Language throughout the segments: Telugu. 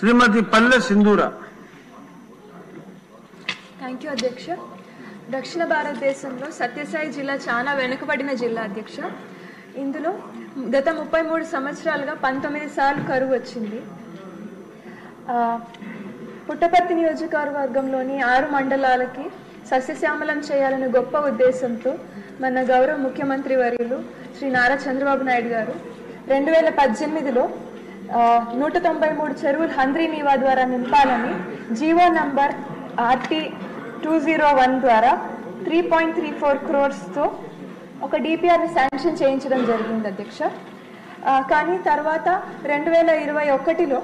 శ్రీమతి పల్లె సింధూర. థ్యాంక్ యూ అధ్యక్ష. దక్షిణ భారతదేశంలో సత్యసాయి జిల్లా చాలా వెనుకబడిన జిల్లా అధ్యక్ష. ఇందులో గత 33 సంవత్సరాలుగా 19 సార్లు కరువు వచ్చింది. పుట్టపర్తి నియోజకవర్గంలోని 6 మండలాలకి సస్యశ్యామలం చేయాలనే గొప్ప ఉద్దేశంతో మన గౌరవ ముఖ్యమంత్రి వర్యులు శ్రీ నారా చంద్రబాబు నాయుడు గారు 2018లో 193 చెరువులు హంద్రీ నీవా ద్వారా నింపాలని జీవో నంబర్ RT 201 ద్వారా 3.34 crores ఒక DPRని శాంక్షన్ చేయించడం జరిగింది అధ్యక్ష. కానీ తర్వాత 2021లో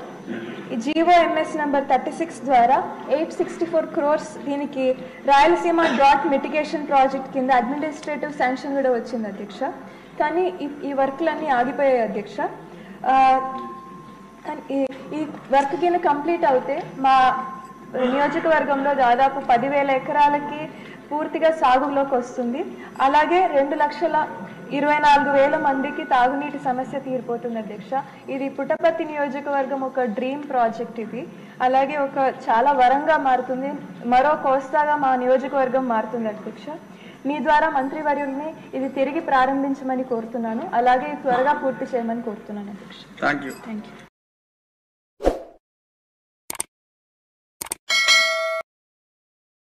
జీవో MS నంబర్ 36 ద్వారా 864 crores దీనికి రాయలసీమ డ్రాట్ మిటిగేషన్ ప్రాజెక్ట్ కింద అడ్మినిస్ట్రేటివ్ శాంక్షన్ కూడా వచ్చింది అధ్యక్ష. కానీ ఈ వర్క్లన్నీ ఆగిపోయాయి అధ్యక్ష. కానీ ఈ వర్క్ కింద కంప్లీట్ అవుతే మా నియోజకవర్గంలో దాదాపు 10,000 ఎకరాలకి పూర్తిగా సాగులోకి వస్తుంది. అలాగే 2,24,000 మందికి తాగునీటి సమస్య తీరిపోతుంది అధ్యక్ష. ఇది పుట్టపర్తి నియోజకవర్గం ఒక డ్రీమ్ ప్రాజెక్ట్ ఇది. అలాగే ఒక చాలా వరంగా మారుతుంది, మరో కోస్తాగా మా నియోజకవర్గం మారుతుంది అధ్యక్ష. మీ ద్వారా మంత్రివర్యుల్ని ఇది తిరిగి ప్రారంభించమని కోరుతున్నాను, అలాగే త్వరగా పూర్తి చేయమని కోరుతున్నాను అధ్యక్ష. Thank you.